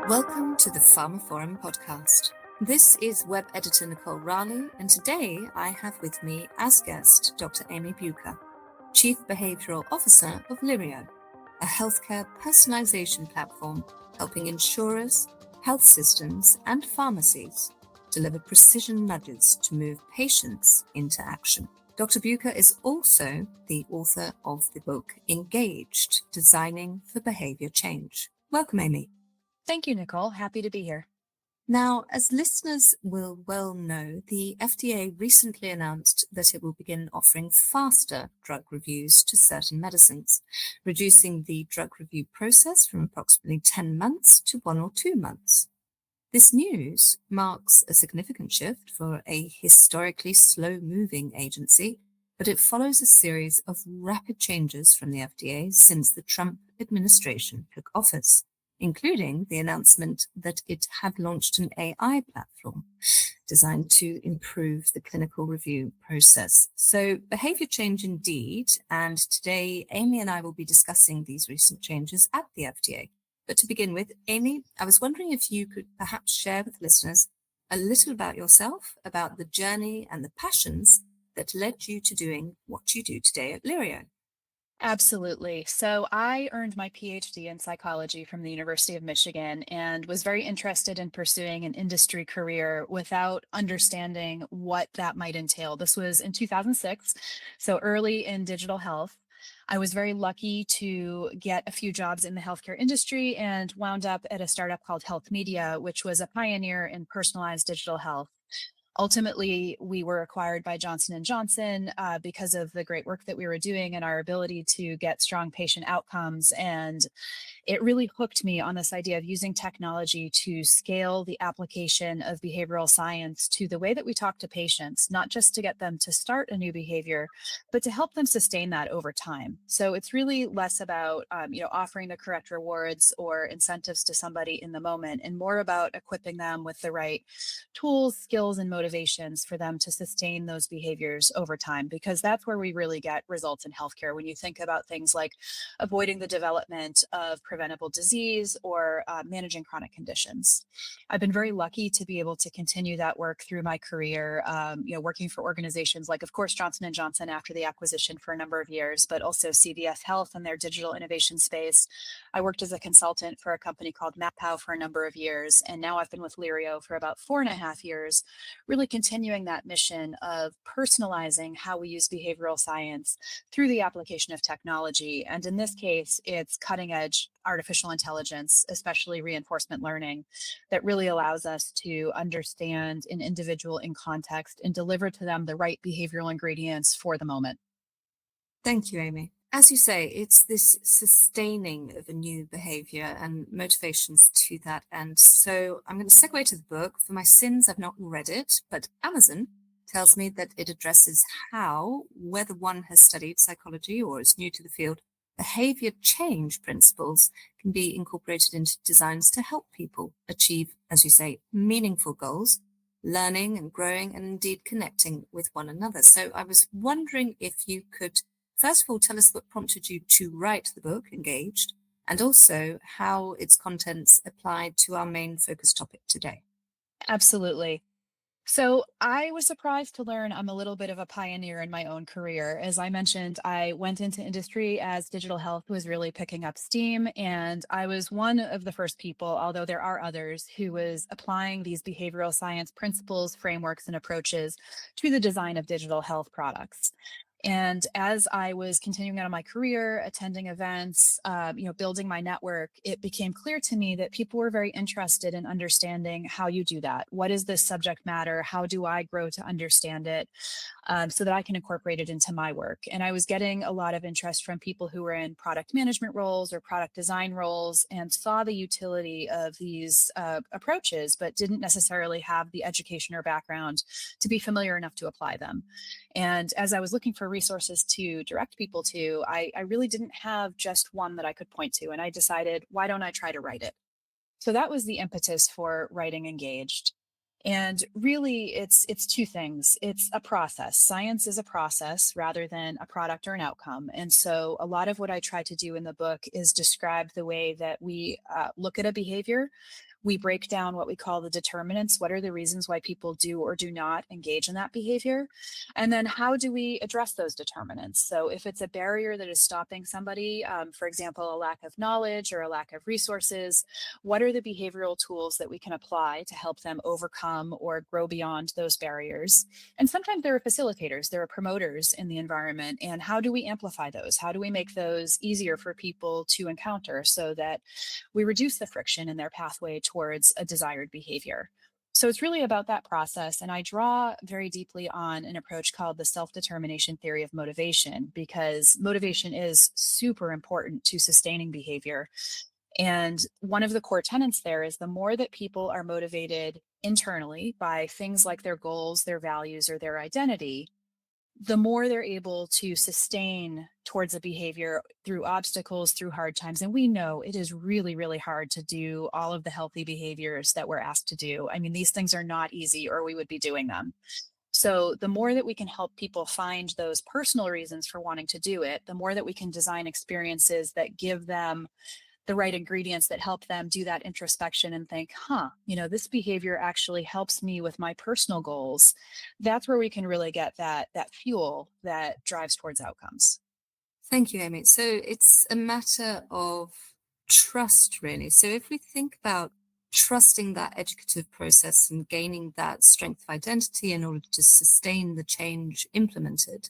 Welcome to the pharmaphorum podcast. This is web editor Nicole Raleigh, and today I have with me as guest Dr. Amy Bucher, Chief Behavioural Officer of Lirio, a healthcare personalization platform helping insurers, health systems, and pharmacies deliver precision nudges to move patients into action. Dr. Bucher is also the author of the book Engaged, Designing for Behaviour Change. Welcome, Amy. Thank you, Nicole. Happy to be here. Now, as listeners will well know, the FDA recently announced that it will begin offering faster drug reviews to certain medicines, reducing the drug review process from approximately 10 months to 1 or 2 months. This news marks a significant shift for a historically slow-moving agency, but it follows a series of rapid changes from the FDA since the Trump administration took office, including the announcement that it had launched an AI platform designed to improve the clinical review process. So behavior change indeed, and today Amy and I will be discussing these recent changes at the FDA. But to begin with, Amy, I was wondering if you could perhaps share with listeners a little about yourself, about the journey and the passions that led you to doing what you do today at Lirio. Absolutely. So I earned my PhD in psychology from the University of Michigan and was very interested in pursuing an industry career without understanding what that might entail. This was in 2006, so early in digital health. I was very lucky to get a few jobs in the healthcare industry and wound up at a startup called Health Media, which was a pioneer in personalized digital health. Ultimately, we were acquired by Johnson & Johnson because of the great work that we were doing and our ability to get strong patient outcomes. And it really hooked me on this idea of using technology to scale the application of behavioral science to the way that we talk to patients, not just to get them to start a new behavior, but to help them sustain that over time. So it's really less about offering the correct rewards or incentives to somebody in the moment, and more about equipping them with the right tools, skills, and motivations for them to sustain those behaviors over time, because that's where we really get results in healthcare. When you think about things like avoiding the development of preventable disease or managing chronic conditions. I've been very lucky to be able to continue that work through my career, working for organizations like, of course, Johnson & Johnson after the acquisition for a number of years, but also CVS Health and their digital innovation space. I worked as a consultant for a company called MapPow for a number of years, and now I've been with Lirio for about 4.5 years, really continuing that mission of personalizing how we use behavioral science through the application of technology. And in this case, it's cutting edge artificial intelligence, especially reinforcement learning, that really allows us to understand an individual in context and deliver to them the right behavioral ingredients for the moment. Thank you, Amy. As you say, it's this sustaining of a new behavior and motivations to that end. So I'm going to segue to the book. For my sins, I've not read it, but Amazon tells me that it addresses how, whether one has studied psychology or is new to the field, behavior change principles can be incorporated into designs to help people achieve, as you say, meaningful goals, learning and growing, and indeed connecting with one another. So I was wondering if you could, first of all, tell us what prompted you to write the book, Engaged, and also how its contents applied to our main focus topic today. Absolutely. So I was surprised to learn I'm a little bit of a pioneer in my own career. As I mentioned, I went into industry as digital health was really picking up steam. And I was one of the first people, although there are others, who was applying these behavioral science principles, frameworks, and approaches to the design of digital health products. And as I was continuing on my career, attending events, building my network, it became clear to me that people were very interested in understanding how you do that. What is this subject matter? How do I grow to understand it so that I can incorporate it into my work? And I was getting a lot of interest from people who were in product management roles or product design roles and saw the utility of these approaches, but didn't necessarily have the education or background to be familiar enough to apply them. And as I was looking for resources to direct people to, I really didn't have just one that I could point to. And I decided, why don't I try to write it? So that was the impetus for writing Engaged. And really, it's two things. It's a process. Science is a process rather than a product or an outcome. And so a lot of what I try to do in the book is describe the way that we look at a behavior. We break down what we call the determinants. What are the reasons why people do or do not engage in that behavior? And then how do we address those determinants? So if it's a barrier that is stopping somebody, for example, a lack of knowledge or a lack of resources, what are the behavioral tools that we can apply to help them overcome or grow beyond those barriers? And sometimes there are facilitators, there are promoters in the environment. And how do we amplify those? How do we make those easier for people to encounter so that we reduce the friction in their pathway towards a desired behavior? So it's really about that process. And I draw very deeply on an approach called the self-determination theory of motivation, because motivation is super important to sustaining behavior. And one of the core tenets there is the more that people are motivated internally by things like their goals, their values, or their identity, the more they're able to sustain towards a behavior through obstacles, through hard times. And we know it is really, really hard to do all of the healthy behaviors that we're asked to do. I mean, these things are not easy, or we would be doing them. So the more that we can help people find those personal reasons for wanting to do it, the more that we can design experiences that give them the right ingredients that help them do that introspection and think, this behavior actually helps me with my personal goals. That's where we can really get that fuel that drives towards outcomes. Thank you, Amy. So it's a matter of trust, really. So if we think about trusting that educative process and gaining that strength of identity in order to sustain the change implemented,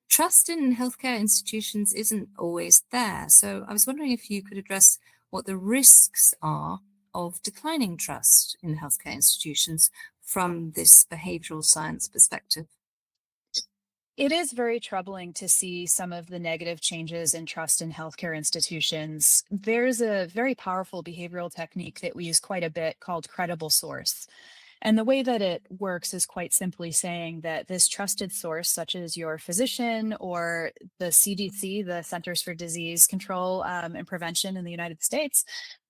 trust in healthcare institutions isn't always there. So I was wondering if you could address what the risks are of declining trust in healthcare institutions from this behavioral science perspective. It is very troubling to see some of the negative changes in trust in healthcare institutions. There's a very powerful behavioral technique that we use quite a bit called credible source. And the way that it works is quite simply saying that this trusted source, such as your physician or the CDC, the Centers for Disease Control and Prevention in the United States,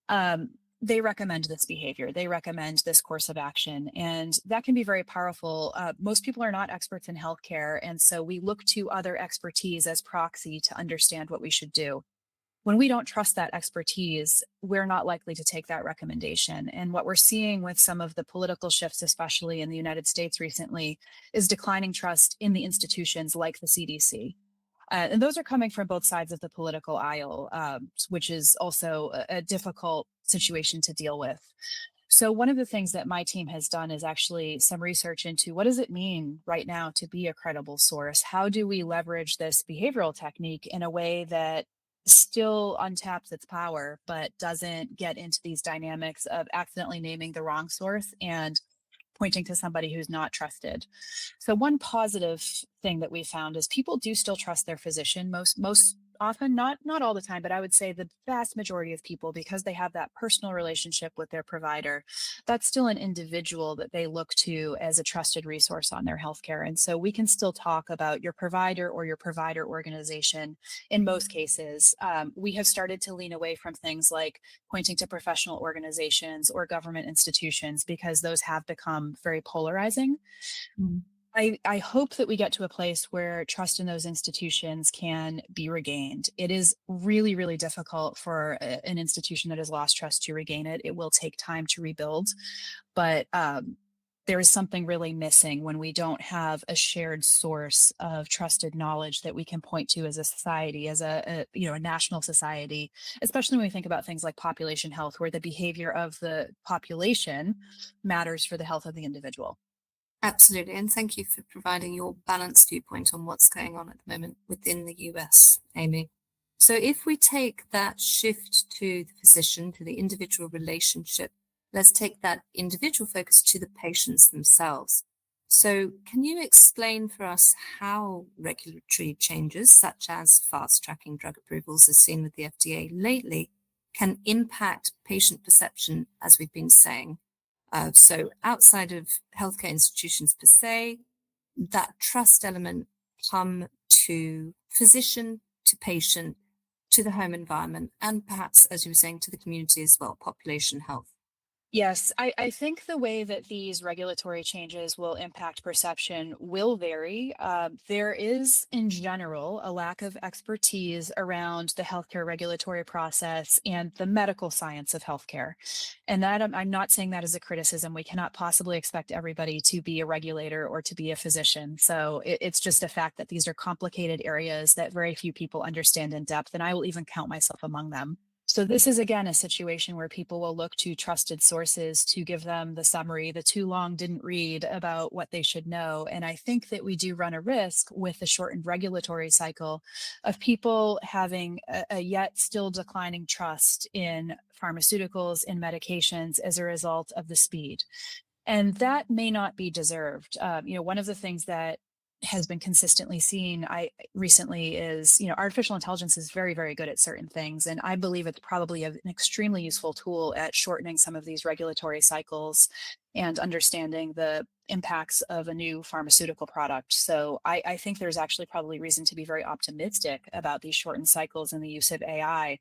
um, they recommend this behavior. They recommend this course of action. And that can be very powerful. Most people are not experts in healthcare. And so we look to other expertise as proxy to understand what we should do. When we don't trust that expertise, we're not likely to take that recommendation. And what we're seeing with some of the political shifts, especially in the United States recently, is declining trust in the institutions like the CDC. And those are coming from both sides of the political aisle, which is also a difficult situation to deal with. So one of the things that my team has done is actually some research into what does it mean right now to be a credible source? How do we leverage this behavioral technique in a way that still untaps its power, but doesn't get into these dynamics of accidentally naming the wrong source and pointing to somebody who's not trusted? So one positive thing that we found is people do still trust their physician most often, not all the time, but I would say the vast majority of people, because they have that personal relationship with their provider, that's still an individual that they look to as a trusted resource on their healthcare. And so we can still talk about your provider or your provider organization in most cases. We have started to lean away from things like pointing to professional organizations or government institutions, because those have become very polarizing. Mm. I hope that we get to a place where trust in those institutions can be regained. It is really, really difficult for an institution that has lost trust to regain it. It will take time to rebuild, but there is something really missing when we don't have a shared source of trusted knowledge that we can point to as a society, as a national society, especially when we think about things like population health, where the behavior of the population matters for the health of the individual. Absolutely. And thank you for providing your balanced viewpoint on what's going on at the moment within the US, Amy. So if we take that shift to the physician, to the individual relationship, let's take that individual focus to the patients themselves. So can you explain for us how regulatory changes, such as fast tracking drug approvals as seen with the FDA lately, can impact patient perception, as we've been saying? So outside of healthcare institutions per se, that trust element come to physician, to patient, to the home environment, and perhaps, as you were saying, to the community as well, population health. Yes, I think the way that these regulatory changes will impact perception will vary. There is, in general, a lack of expertise around the healthcare regulatory process and the medical science of healthcare. And that I'm not saying that as a criticism. We cannot possibly expect everybody to be a regulator or to be a physician. So it's just a fact that these are complicated areas that very few people understand in depth, and I will even count myself among them. So this is again a situation where people will look to trusted sources to give them the summary, the too long didn't read about what they should know. And I think that we do run a risk with the shortened regulatory cycle of people having a yet still declining trust in pharmaceuticals, in medications as a result of the speed. And that may not be deserved. One of the things that has been consistently seen I recently is, artificial intelligence is very, very good at certain things. And I believe it's probably an extremely useful tool at shortening some of these regulatory cycles and understanding the impacts of a new pharmaceutical product. So I think there's actually probably reason to be very optimistic about these shortened cycles and the use of AI.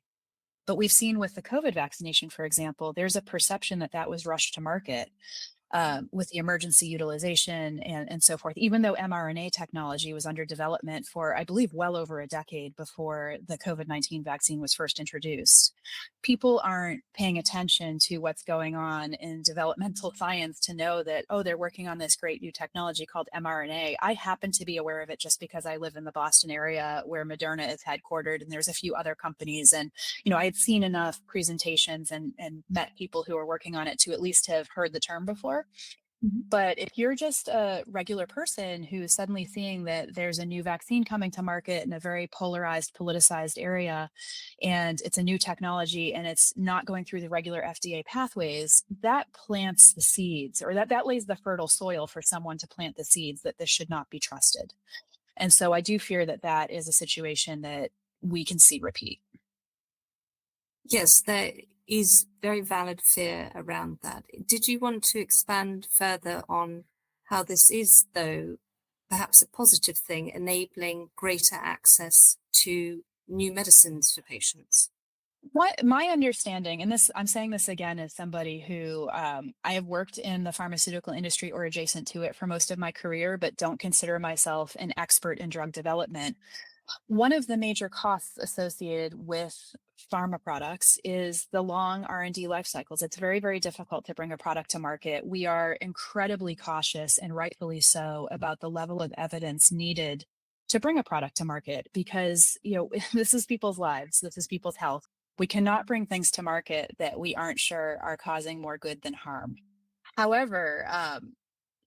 But we've seen with the COVID vaccination, for example, there's a perception that that was rushed to market with the emergency utilization and so forth, even though mRNA technology was under development for, I believe, well over a decade before the COVID-19 vaccine was first introduced. People aren't paying attention to what's going on in developmental science to know that, oh, they're working on this great new technology called mRNA. I happen to be aware of it just because I live in the Boston area where Moderna is headquartered, and there's a few other companies. And, I had seen enough presentations and met people who are working on it to at least have heard the term before. Mhm. But if you're just a regular person who's suddenly seeing that there's a new vaccine coming to market in a very polarized, politicized area, and it's a new technology and it's not going through the regular FDA pathways, that plants the seeds, or that lays the fertile soil for someone to plant the seeds that this should not be trusted. And so I do fear that that is a situation that we can see repeat. Yes, there is very valid fear around that. Did you want to expand further on how this is, though, perhaps a positive thing, enabling greater access to new medicines for patients? What my understanding, and this I'm saying this again as somebody who I have worked in the pharmaceutical industry or adjacent to it for most of my career, but don't consider myself an expert in drug development. One of the major costs associated with pharma products is the long R&D life cycles. It's very, very difficult to bring a product to market. We are incredibly cautious, and rightfully so, about the level of evidence needed to bring a product to market because, this is people's lives, this is people's health. We cannot bring things to market that we aren't sure are causing more good than harm. However,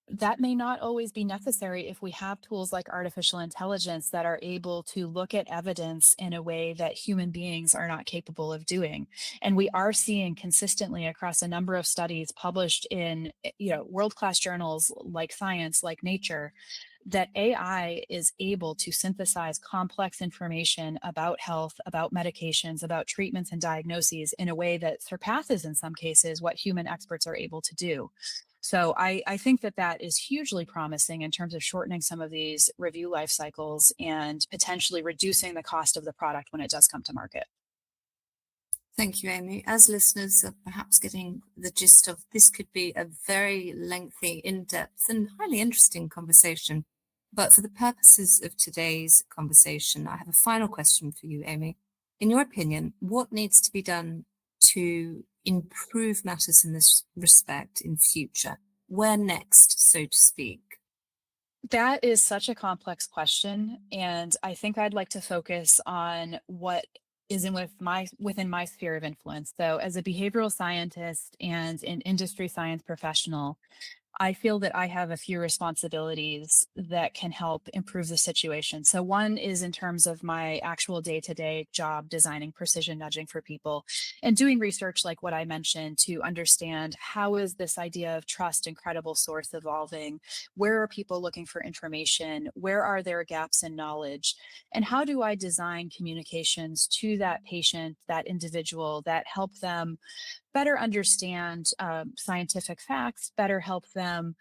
that may not always be necessary if we have tools like artificial intelligence that are able to look at evidence in a way that human beings are not capable of doing. And we are seeing consistently across a number of studies published in, world-class journals like Science, like Nature, that AI is able to synthesize complex information about health, about medications, about treatments and diagnoses in a way that surpasses, in some cases, what human experts are able to do. So I think that that is hugely promising in terms of shortening some of these review life cycles and potentially reducing the cost of the product when it does come to market. Thank you, Amy. As listeners are perhaps getting the gist of, this could be a very lengthy, in-depth, and highly interesting conversation. But for the purposes of today's conversation, I have a final question for you, Amy. In your opinion, what needs to be done to improve matters in this respect in future? Where next, so to speak? That is such a complex question, and I think I'd like to focus on what is within my sphere of influence. So, as a behavioral scientist and an industry science professional, I feel that I have a few responsibilities that can help improve the situation. So, one is in terms of my actual day to day job designing precision nudging for people and doing research like what I mentioned to understand how is this idea of trust and credible source evolving? Where are people looking for information? Where are there gaps in knowledge? And how do I design communications to that patient, that individual that help them better understand scientific facts, better help them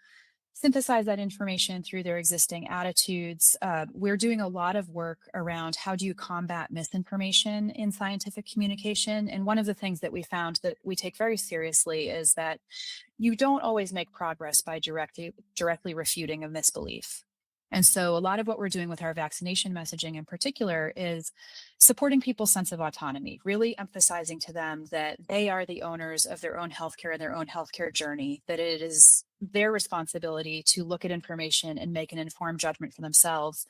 synthesize that information through their existing attitudes. We're doing a lot of work around how do you combat misinformation in scientific communication. And one of the things that we found that we take very seriously is that you don't always make progress by directly refuting a misbelief. And so a lot of what we're doing with our vaccination messaging in particular is supporting people's sense of autonomy, really emphasizing to them that they are the owners of their own healthcare and their own healthcare journey, that it is their responsibility to look at information and make an informed judgment for themselves.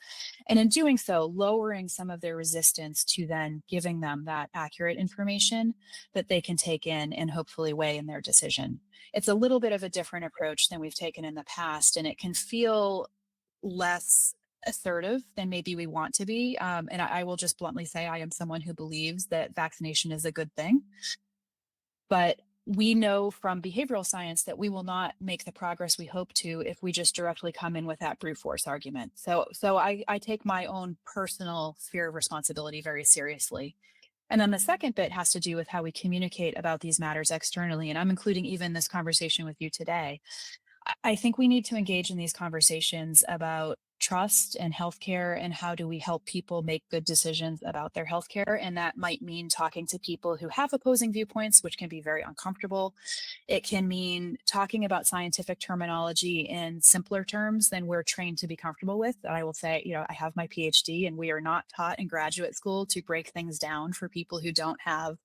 And in doing so, lowering some of their resistance to then giving them that accurate information that they can take in and hopefully weigh in their decision. It's a little bit of a different approach than we've taken in the past, and it can feel less assertive than maybe we want to be. And I will just bluntly say I am someone who believes that vaccination is a good thing. But we know from behavioral science that we will not make the progress we hope to if we just directly come in with that brute force argument. So I take my own personal sphere of responsibility very seriously. And then the second bit has to do with how we communicate about these matters externally. And I'm including even this conversation with you today. I think we need to engage in these conversations about trust and healthcare and how do we help people make good decisions about their healthcare. And that might mean talking to people who have opposing viewpoints, which can be very uncomfortable. It can mean talking about scientific terminology in simpler terms than we're trained to be comfortable with. And I will say, I have my PhD, and we are not taught in graduate school to break things down for people who don't have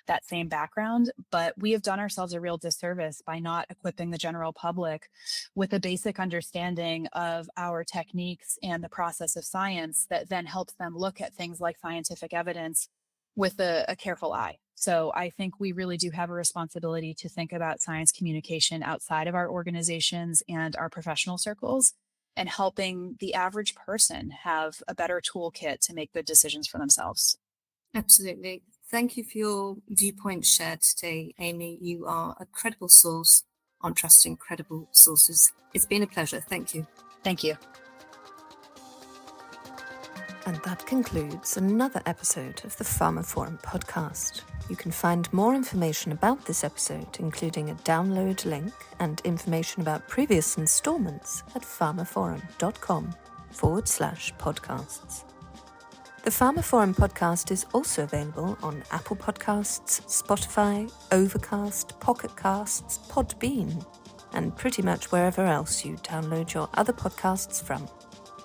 that same background. But we have done ourselves a real disservice by not equipping the general public with a basic understanding of our techniques and the process of science that then helps them look at things like scientific evidence with a careful eye. So I think we really do have a responsibility to think about science communication outside of our organizations and our professional circles, and helping the average person have a better toolkit to make good decisions for themselves. Absolutely. Thank you for your viewpoint shared today, Amy. You are a credible source on trusting credible sources. It's been a pleasure. Thank you. Thank you. And that concludes another episode of the pharmaphorum podcast. You can find more information about this episode, including a download link and information about previous installments at pharmaphorum.com/podcasts. The pharmaphorum podcast is also available on Apple Podcasts, Spotify, Overcast, Pocket Casts, Podbean, and pretty much wherever else you download your other podcasts from.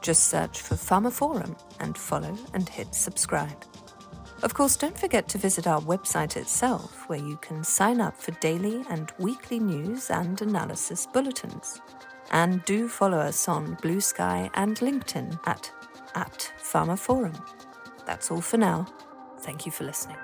Just search for pharmaphorum and follow and hit subscribe. Of course, don't forget to visit our website itself, where you can sign up for daily and weekly news and analysis bulletins. And do follow us on Blue Sky and LinkedIn at pharmaphorum. That's all for now. Thank you for listening.